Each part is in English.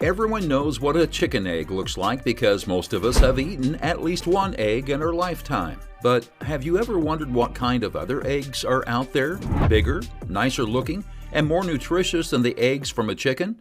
Everyone knows what a chicken egg looks like because most of us have eaten at least one egg in our lifetime. But have you ever wondered what kind of other eggs are out there? Bigger, nicer looking, and more nutritious than the eggs from a chicken?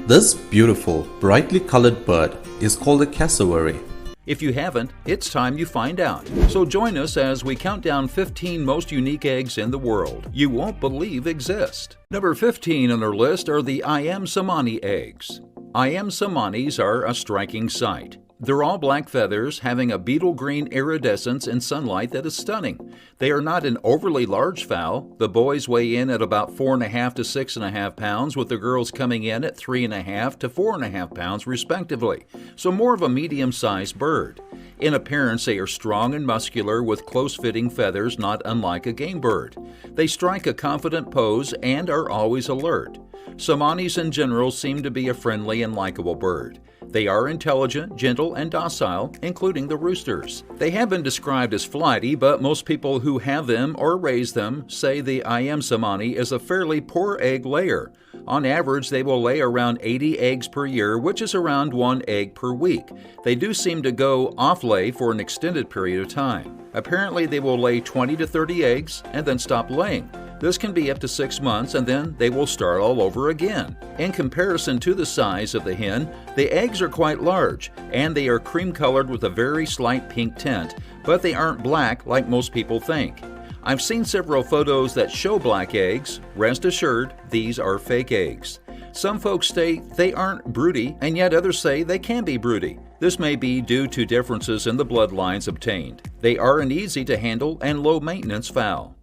This beautiful, brightly colored bird is called a cassowary. If you haven't, it's time you find out. So join us as we count down 15 most unique eggs in the world you won't believe exist. Number 15 on our list are the Iam-Samani eggs. Iam-Samanis are a striking sight. They're all black feathers having a beetle green iridescence in sunlight that is stunning. They are not an overly large fowl. The boys weigh in at about 4.5 to 6.5 pounds, with the girls coming in at 3.5 to 4.5 pounds respectively, so more of a medium-sized bird. In appearance, they are strong and muscular with close-fitting feathers not unlike a game bird. They strike a confident pose and are always alert. Samanis in general seem to be a friendly and likable bird. They are intelligent, gentle, and docile, including the roosters. They have been described as flighty, but most people who have them or raise them say the Iam-Samani is a fairly poor egg layer. On average, they will lay around 80 eggs per year, which is around 1 egg per week. They do seem to go off-lay for an extended period of time. Apparently, they will lay 20 to 30 eggs and then stop laying. This can be up to 6 months, and then they will start all over again. In comparison to the size of the hen, the eggs are quite large, and they are cream-colored with a very slight pink tint, but they aren't black like most people think. I've seen several photos that show black eggs. Rest assured, these are fake eggs. Some folks say they aren't broody, and yet others say they can be broody. This may be due to differences in the bloodlines obtained. They are an easy-to-handle and low-maintenance fowl.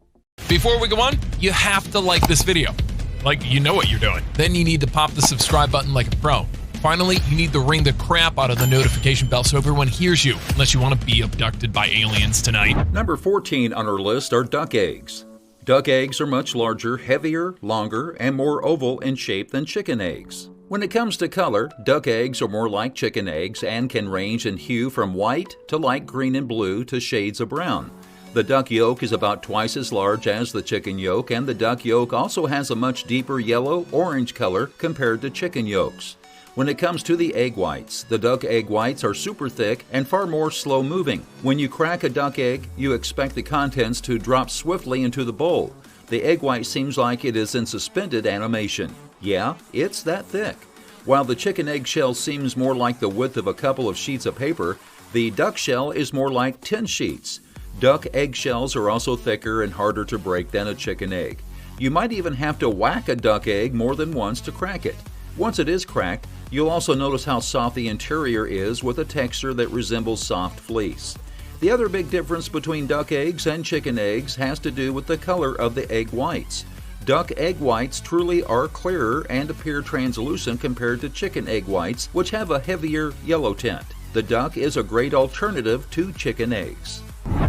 Before we go on, you have to like this video. Like, you know what you're doing. Then you need to pop the subscribe button like a pro. Finally, you need to ring the crap out of the notification bell so everyone hears you, unless you want to be abducted by aliens tonight. Number 14 on our list are duck eggs. Duck eggs are much larger, heavier, longer, and more oval in shape than chicken eggs. When it comes to color, duck eggs are more like chicken eggs and can range in hue from white to light green and blue to shades of brown. The duck yolk is about twice as large as the chicken yolk, and the duck yolk also has a much deeper yellow-orange color compared to chicken yolks. When it comes to the egg whites, the duck egg whites are super thick and far more slow-moving. When you crack a duck egg, you expect the contents to drop swiftly into the bowl. The egg white seems like it is in suspended animation. Yeah, it's that thick. While the chicken egg shell seems more like the width of a couple of sheets of paper, the duck shell is more like 10 sheets. Duck egg shells are also thicker and harder to break than a chicken egg. You might even have to whack a duck egg more than once to crack it. Once it is cracked, you'll also notice how soft the interior is with a texture that resembles soft fleece. The other big difference between duck eggs and chicken eggs has to do with the color of the egg whites. Duck egg whites truly are clearer and appear translucent compared to chicken egg whites, which have a heavier yellow tint. The duck is a great alternative to chicken eggs.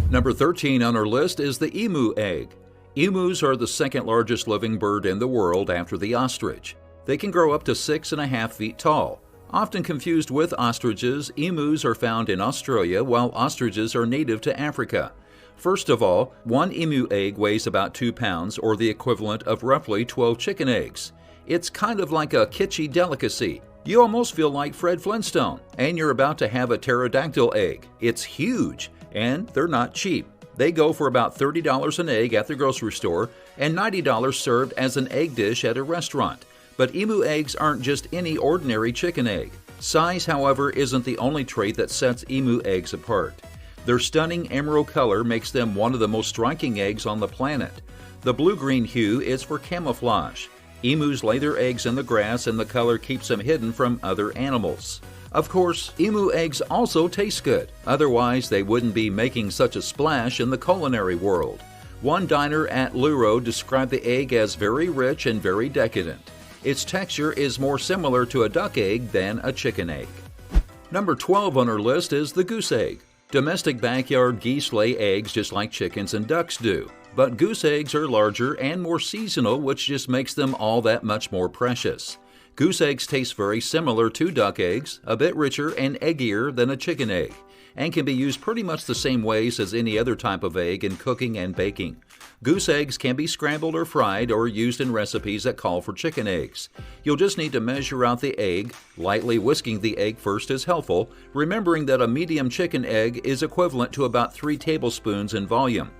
Number 13 on our list is the emu egg. Emus are the second largest living bird in the world after the ostrich. They can grow up to 6.5 feet tall. Often confused with ostriches, emus are found in Australia while ostriches are native to Africa. First of all, one emu egg weighs about 2 pounds, or the equivalent of roughly 12 chicken eggs. It's kind of like a kitschy delicacy. You almost feel like Fred Flintstone, and you're about to have a pterodactyl egg. It's huge, and they're not cheap. They go for about $30 an egg at the grocery store and $90 served as an egg dish at a restaurant. But emu eggs aren't just any ordinary chicken egg. Size, however, isn't the only trait that sets emu eggs apart. Their stunning emerald color makes them one of the most striking eggs on the planet. The blue-green hue is for camouflage. Emus lay their eggs in the grass, and the color keeps them hidden from other animals. Of course, emu eggs also taste good. Otherwise, they wouldn't be making such a splash in the culinary world. One diner at Luro described the egg as very rich and very decadent. Its texture is more similar to a duck egg than a chicken egg. Number 12 on our list is the goose egg. Domestic backyard geese lay eggs just like chickens and ducks do. But goose eggs are larger and more seasonal, which just makes them all that much more precious. Goose eggs taste very similar to duck eggs, a bit richer and eggier than a chicken egg, and can be used pretty much the same ways as any other type of egg in cooking and baking. Goose eggs can be scrambled or fried or used in recipes that call for chicken eggs. You'll just need to measure out the egg. Lightly whisking the egg first is helpful, remembering that a medium chicken egg is equivalent to about 3 tablespoons in volume.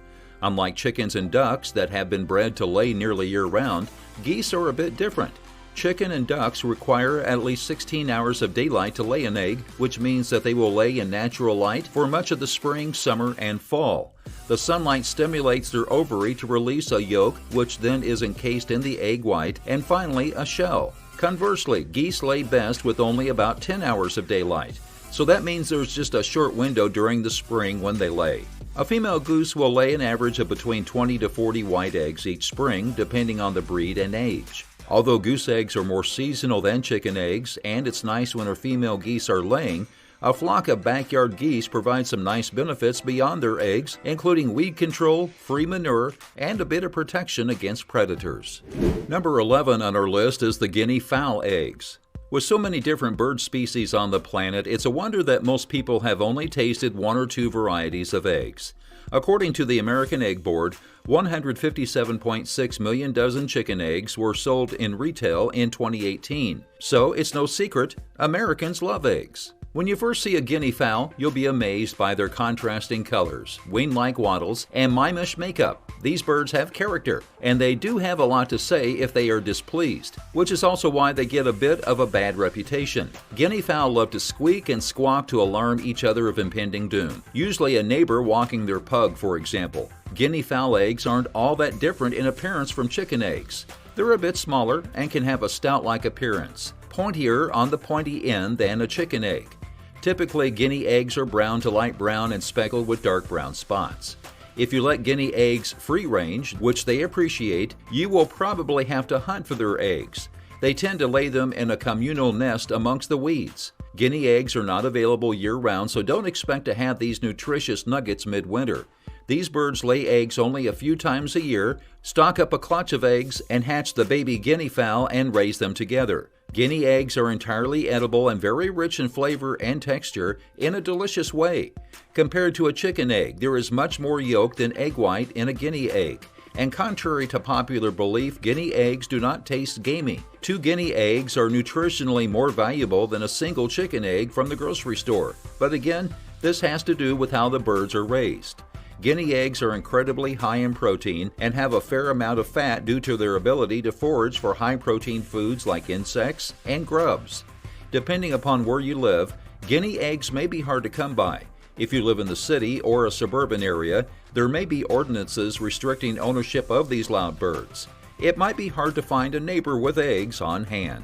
Unlike chickens and ducks that have been bred to lay nearly year-round, geese are a bit different. Chicken and ducks require at least 16 hours of daylight to lay an egg, which means that they will lay in natural light for much of the spring, summer, and fall. The sunlight stimulates their ovary to release a yolk, which then is encased in the egg white, and finally a shell. Conversely, geese lay best with only about 10 hours of daylight, so that means there's just a short window during the spring when they lay. A female goose will lay an average of between 20 to 40 white eggs each spring, depending on the breed and age. Although goose eggs are more seasonal than chicken eggs, and it's nice when our female geese are laying, a flock of backyard geese provides some nice benefits beyond their eggs, including weed control, free manure, and a bit of protection against predators. Number 11 on our list is the guinea fowl eggs. With so many different bird species on the planet, it's a wonder that most people have only tasted 1 or 2 varieties of eggs. According to the American Egg Board, 157.6 million dozen chicken eggs were sold in retail in 2018. So it's no secret, Americans love eggs. When you first see a guinea fowl, you'll be amazed by their contrasting colors, wing-like wattles, and mimish makeup. These birds have character, and they do have a lot to say if they are displeased, which is also why they get a bit of a bad reputation. Guinea fowl love to squeak and squawk to alarm each other of impending doom, usually a neighbor walking their pug, for example. Guinea fowl eggs aren't all that different in appearance from chicken eggs. They're a bit smaller and can have a stout-like appearance, pointier on the pointy end than a chicken egg. Typically, guinea eggs are brown to light brown and speckled with dark brown spots. If you let guinea eggs free range, which they appreciate, you will probably have to hunt for their eggs. They tend to lay them in a communal nest amongst the weeds. Guinea eggs are not available year-round, so don't expect to have these nutritious nuggets midwinter. These birds lay eggs only a few times a year, stock up a clutch of eggs, and hatch the baby guinea fowl and raise them together. Guinea eggs are entirely edible and very rich in flavor and texture in a delicious way. Compared to a chicken egg, there is much more yolk than egg white in a guinea egg. And contrary to popular belief, guinea eggs do not taste gamey. 2 guinea eggs are nutritionally more valuable than a single chicken egg from the grocery store. But again, this has to do with how the birds are raised. Guinea eggs are incredibly high in protein and have a fair amount of fat due to their ability to forage for high-protein foods like insects and grubs. Depending upon where you live, guinea eggs may be hard to come by. If you live in the city or a suburban area, there may be ordinances restricting ownership of these loud birds. It might be hard to find a neighbor with eggs on hand.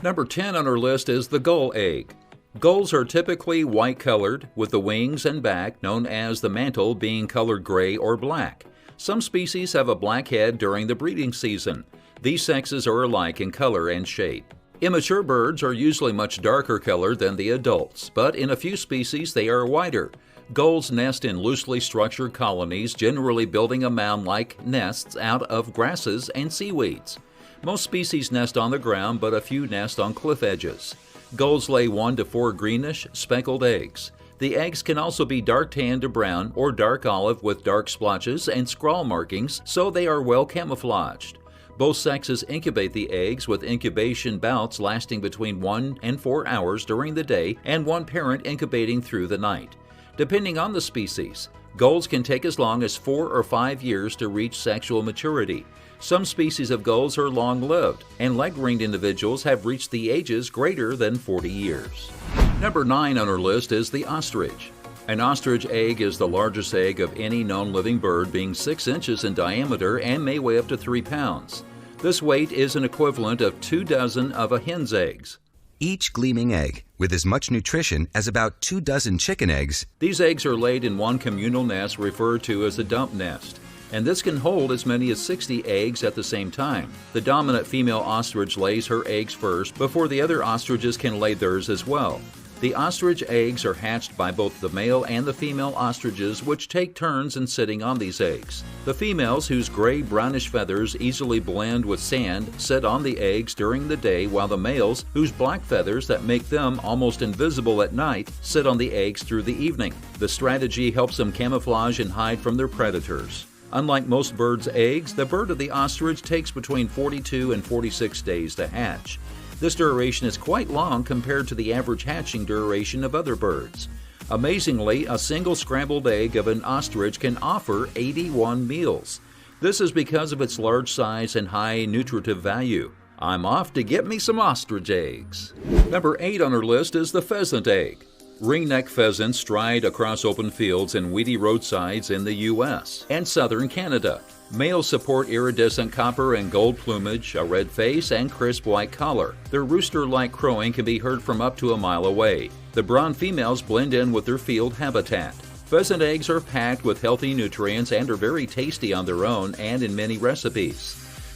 Number 10 on our list is the gull egg. Gulls are typically white-colored, with the wings and back, known as the mantle, being colored gray or black. Some species have a black head during the breeding season. These sexes are alike in color and shape. Immature birds are usually much darker colored than the adults, but in a few species they are whiter. Gulls nest in loosely structured colonies, generally building a mound-like nests out of grasses and seaweeds. Most species nest on the ground, but a few nest on cliff edges. Gulls lay 1 to 4 greenish, speckled eggs. The eggs can also be dark tan to brown or dark olive with dark splotches and scrawl markings, so they are well camouflaged. Both sexes incubate the eggs, with incubation bouts lasting between 1 and 4 hours during the day and one parent incubating through the night. Depending on the species, gulls can take as long as 4 or 5 years to reach sexual maturity. Some species of gulls are long-lived, and leg-ringed individuals have reached the ages greater than 40 years. Number 9 on our list is the ostrich. An ostrich egg is the largest egg of any known living bird, being 6 inches in diameter and may weigh up to 3 pounds. This weight is an equivalent of 2 dozen of a hen's eggs. Each gleaming egg with as much nutrition as about 2 dozen chicken eggs. These eggs are laid in one communal nest referred to as a dump nest, and this can hold as many as 60 eggs at the same time. The dominant female ostrich lays her eggs first before the other ostriches can lay theirs as well. The ostrich eggs are hatched by both the male and the female ostriches, which take turns in sitting on these eggs. The females, whose gray-brownish feathers easily blend with sand, sit on the eggs during the day, while the males, whose black feathers that make them almost invisible at night, sit on the eggs through the evening. The strategy helps them camouflage and hide from their predators. Unlike most birds' eggs, the bird of the ostrich takes between 42 and 46 days to hatch. This duration is quite long compared to the average hatching duration of other birds. Amazingly, a single scrambled egg of an ostrich can offer 81 meals. This is because of its large size and high nutritive value. I'm off to get me some ostrich eggs. Number 8 on our list is the pheasant egg. Ringneck pheasants stride across open fields and weedy roadsides in the U.S. and southern Canada. Males support iridescent copper and gold plumage, a red face, and crisp white collar. Their rooster-like crowing can be heard from up to a mile away. The brown females blend in with their field habitat. Pheasant eggs are packed with healthy nutrients and are very tasty on their own and in many recipes.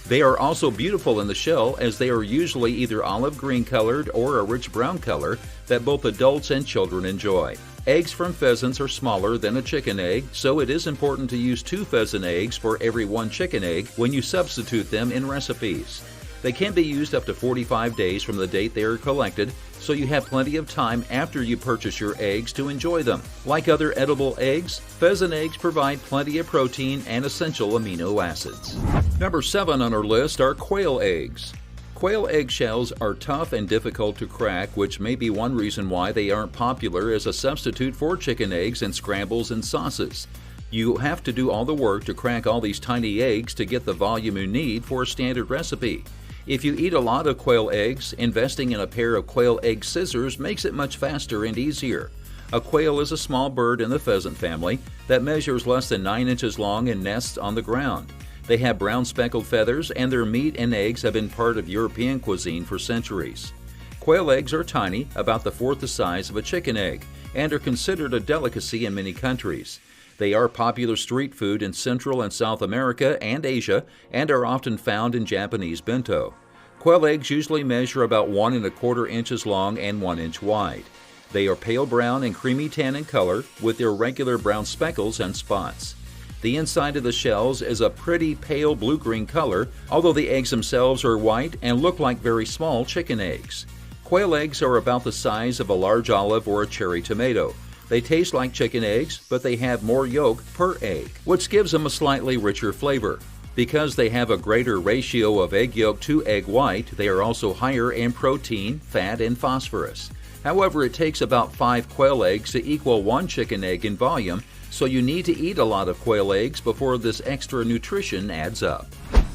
They are also beautiful in the shell, as they are usually either olive green colored or a rich brown color that both adults and children enjoy. Eggs from pheasants are smaller than a chicken egg, so it is important to use 2 pheasant eggs for every 1 chicken egg when you substitute them in recipes. They can be used up to 45 days from the date they are collected, so you have plenty of time after you purchase your eggs to enjoy them. Like other edible eggs, pheasant eggs provide plenty of protein and essential amino acids. Number 7 on our list are quail eggs. Quail eggshells are tough and difficult to crack, which may be one reason why they aren't popular as a substitute for chicken eggs in scrambles and sauces. You have to do all the work to crack all these tiny eggs to get the volume you need for a standard recipe. If you eat a lot of quail eggs, investing in a pair of quail egg scissors makes it much faster and easier. A quail is a small bird in the pheasant family that measures less than 9 inches long and nests on the ground. They have brown speckled feathers, and their meat and eggs have been part of European cuisine for centuries. Quail eggs are tiny, about the 4th the size of a chicken egg, and are considered a delicacy in many countries. They are popular street food in Central and South America and Asia, and are often found in Japanese bento. Quail eggs usually measure about 1 1/4 inches long and 1 inch wide. They are pale brown and creamy tan in color, with irregular brown speckles and spots. The inside of the shells is a pretty pale blue-green color, although the eggs themselves are white and look like very small chicken eggs. Quail eggs are about the size of a large olive or a cherry tomato. They taste like chicken eggs, but they have more yolk per egg, which gives them a slightly richer flavor. Because they have a greater ratio of egg yolk to egg white, they are also higher in protein, fat, and phosphorus. However, it takes about 5 quail eggs to equal 1 chicken egg in volume, so you need to eat a lot of quail eggs before this extra nutrition adds up.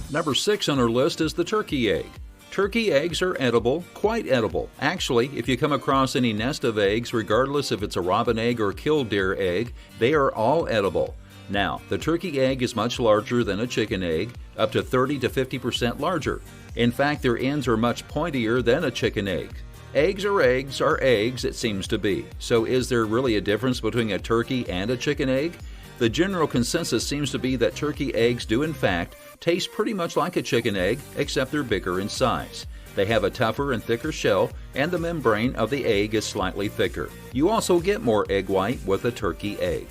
Number 6 on our list is the turkey egg. Turkey eggs are edible, quite edible. Actually, if you come across any nest of eggs, regardless if it's a robin egg or killdeer egg, they are all edible. Now, the turkey egg is much larger than a chicken egg, up to 30 to 50% larger. In fact, their ends are much pointier than a chicken egg. Eggs, it seems to be. So is there really a difference between a turkey and a chicken egg? The general consensus seems to be that turkey eggs do in fact taste pretty much like a chicken egg, except they're bigger in size. They have a tougher and thicker shell, and the membrane of the egg is slightly thicker. You also get more egg white with a turkey egg.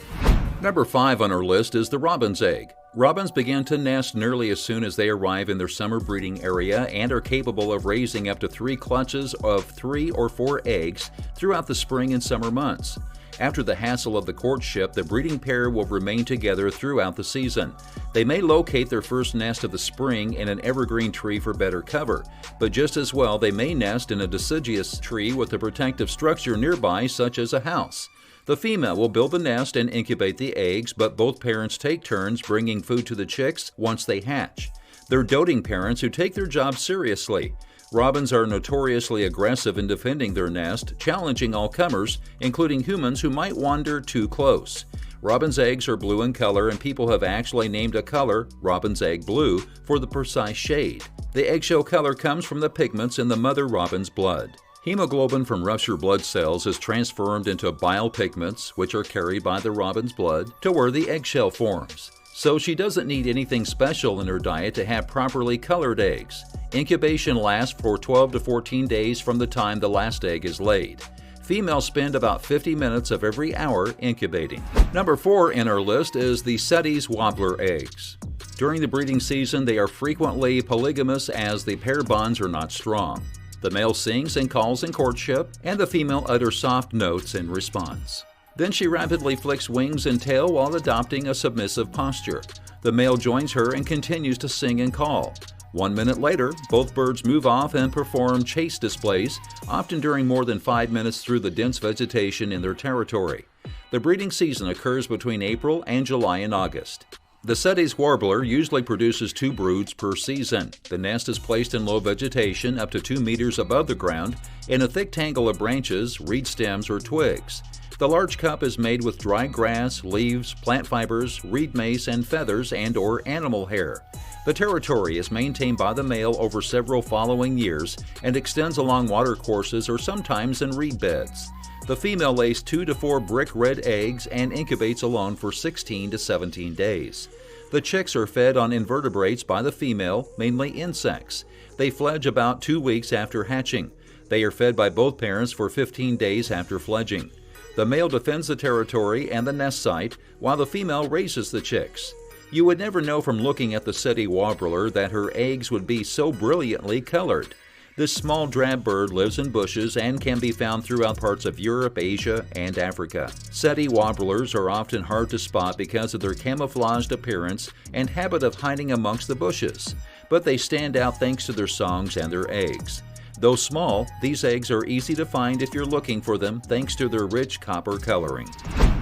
Number 5 on our list is the robin's egg. Robins begin to nest nearly as soon as they arrive in their summer breeding area and are capable of raising up to 3 clutches of 3 or 4 eggs throughout the spring and summer months. After the hassle of the courtship, the breeding pair will remain together throughout the season. They may locate their first nest of the spring in an evergreen tree for better cover, but just as well they may nest in a deciduous tree with a protective structure nearby, such as a house. The female will build the nest and incubate the eggs, but both parents take turns bringing food to the chicks once they hatch. They're doting parents who take their job seriously. Robins are notoriously aggressive in defending their nest, challenging all comers, including humans who might wander too close. Robin's eggs are blue in color, and people have actually named a color, robin's egg blue, for the precise shade. The eggshell color comes from the pigments in the mother robin's blood. Hemoglobin from ruptured blood cells is transformed into bile pigments, which are carried by the robin's blood to where the eggshell forms. So she doesn't need anything special in her diet to have properly colored eggs. Incubation lasts for 12 to 14 days from the time the last egg is laid. Females spend about 50 minutes of every hour incubating. Number 4 in our list is the Sutte's Warbler eggs. During the breeding season, they are frequently polygamous as the pair bonds are not strong. The male sings and calls in courtship, and the female utters soft notes in response. Then she rapidly flicks wings and tail while adopting a submissive posture. The male joins her and continues to sing and call. 1 minute later, both birds move off and perform chase displays, often during more than 5 minutes through the dense vegetation in their territory. The breeding season occurs between April and July and August. The Sette's warbler usually produces 2 broods per season. The nest is placed in low vegetation up to 2 meters above the ground in a thick tangle of branches, reed stems, or twigs. The large cup is made with dry grass, leaves, plant fibers, reed mace, and feathers and/or animal hair. The territory is maintained by the male over several following years and extends along watercourses or sometimes in reed beds. The female lays 2 to 4 brick red eggs and incubates alone for 16 to 17 days. The chicks are fed on invertebrates by the female, mainly insects. They fledge about 2 weeks after hatching. They are fed by both parents for 15 days after fledging. The male defends the territory and the nest site, while the female raises the chicks. You would never know from looking at the Sette warbler that her eggs would be so brilliantly colored. This small drab bird lives in bushes and can be found throughout parts of Europe, Asia, and Africa. Sette warblers are often hard to spot because of their camouflaged appearance and habit of hiding amongst the bushes, but they stand out thanks to their songs and their eggs. Though small, these eggs are easy to find if you're looking for them thanks to their rich copper coloring.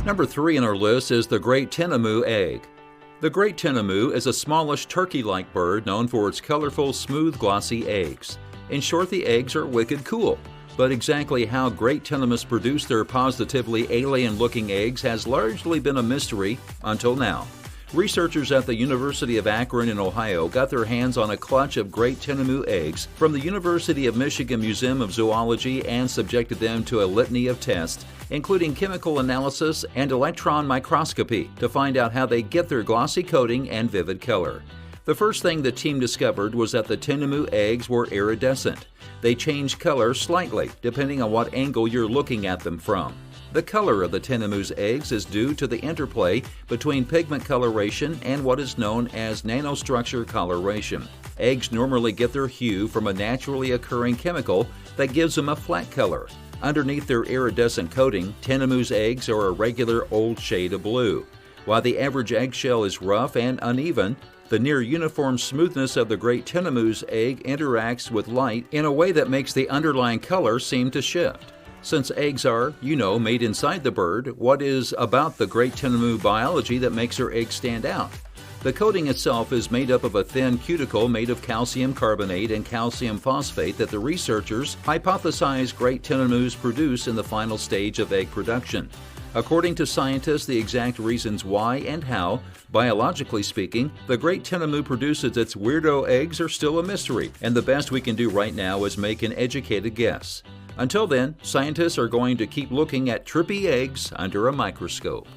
Number 3 on our list is the Great Tinamou egg. The Great Tinamou is a smallish turkey-like bird known for its colorful, smooth, glossy eggs. In short, the eggs are wicked cool. But exactly how Great Tinamous produce their positively alien-looking eggs has largely been a mystery until now. Researchers at the University of Akron in Ohio got their hands on a clutch of Great Tinamou eggs from the University of Michigan Museum of Zoology and subjected them to a litany of tests, including chemical analysis and electron microscopy, to find out how they get their glossy coating and vivid color. The first thing the team discovered was that the Tinamou eggs were iridescent. They change color slightly depending on what angle you're looking at them from. The color of the Tinamou's eggs is due to the interplay between pigment coloration and what is known as nanostructure coloration. Eggs normally get their hue from a naturally occurring chemical that gives them a flat color. Underneath their iridescent coating, Tinamou's eggs are a regular old shade of blue. While the average eggshell is rough and uneven, the near-uniform smoothness of the Great Tinamou's egg interacts with light in a way that makes the underlying color seem to shift. Since eggs are, made inside the bird, what is about the Great Tinamou biology that makes her eggs stand out? The coating itself is made up of a thin cuticle made of calcium carbonate and calcium phosphate that the researchers hypothesize Great Tinamous produce in the final stage of egg production. According to scientists, the exact reasons why and how, biologically speaking, the Great Tinamou produces its weirdo eggs are still a mystery, and the best we can do right now is make an educated guess. Until then, scientists are going to keep looking at trippy eggs under a microscope.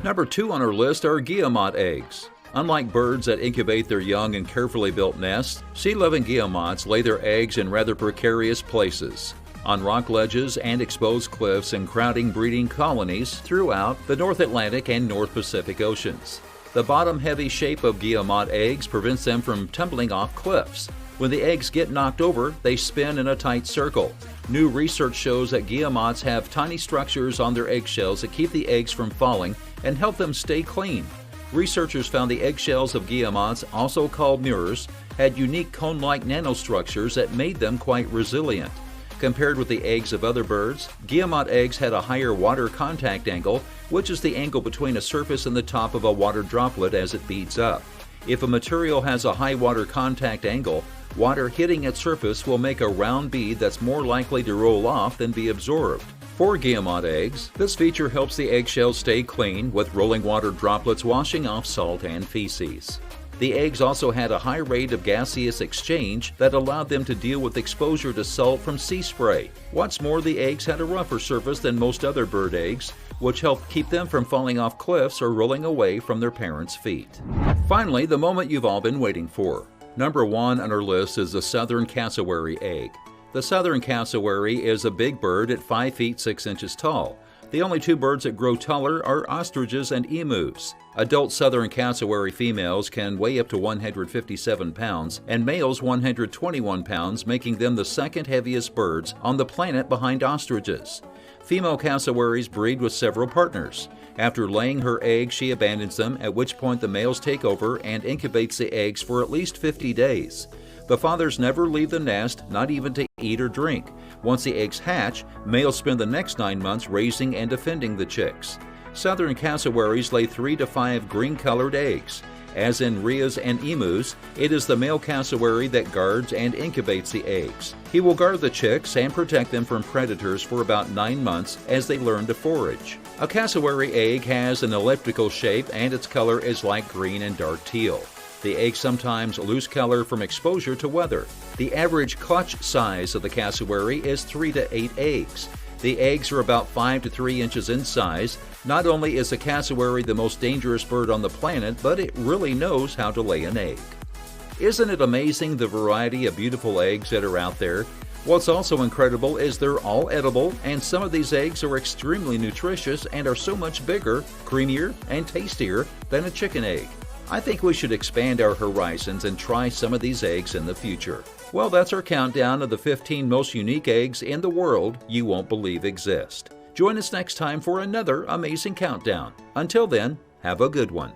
Number 2 on our list are guillemot eggs. Unlike birds that incubate their young in carefully built nests, sea-loving guillemots lay their eggs in rather precarious places, on rock ledges and exposed cliffs in crowding breeding colonies throughout the North Atlantic and North Pacific Oceans. The bottom-heavy shape of guillemot eggs prevents them from tumbling off cliffs. When the eggs get knocked over, they spin in a tight circle. New research shows that guillemots have tiny structures on their eggshells that keep the eggs from falling and help them stay clean. Researchers found the eggshells of guillemots, also called mirrors, had unique cone-like nanostructures that made them quite resilient. Compared with the eggs of other birds, guillemot eggs had a higher water contact angle, which is the angle between a surface and the top of a water droplet as it beads up. If a material has a high water contact angle, water hitting its surface will make a round bead that's more likely to roll off than be absorbed. For guillemot eggs, this feature helps the eggshells stay clean, with rolling water droplets washing off salt and feces. The eggs also had a high rate of gaseous exchange that allowed them to deal with exposure to salt from sea spray. What's more, the eggs had a rougher surface than most other bird eggs, which helped keep them from falling off cliffs or rolling away from their parents' feet. Finally, the moment you've all been waiting for. Number 1 on our list is the southern cassowary egg. The southern cassowary is a big bird at 5 feet 6 inches tall. The only two birds that grow taller are ostriches and emus. Adult southern cassowary females can weigh up to 157 pounds and males 121 pounds, making them the second heaviest birds on the planet behind ostriches. Female cassowaries breed with several partners. After laying her eggs, she abandons them, at which point the males take over and incubates the eggs for at least 50 days. The fathers never leave the nest, not even to eat or drink. Once the eggs hatch, males spend the next 9 months raising and defending the chicks. Southern cassowaries lay 3 to 5 green-colored eggs. As in rheas and emus, it is the male cassowary that guards and incubates the eggs. He will guard the chicks and protect them from predators for about 9 months as they learn to forage. A cassowary egg has an elliptical shape and its color is light green and dark teal. The eggs sometimes lose color from exposure to weather. The average clutch size of the cassowary is 3 to 8 eggs. The eggs are about 5 to 3 inches in size. Not only is the cassowary the most dangerous bird on the planet, but it really knows how to lay an egg. Isn't it amazing the variety of beautiful eggs that are out there? What's also incredible is they're all edible, and some of these eggs are extremely nutritious and are so much bigger, creamier, and tastier than a chicken egg. I think we should expand our horizons and try some of these eggs in the future. Well, that's our countdown of the 15 most unique eggs in the world you won't believe exist. Join us next time for another amazing countdown. Until then, have a good one.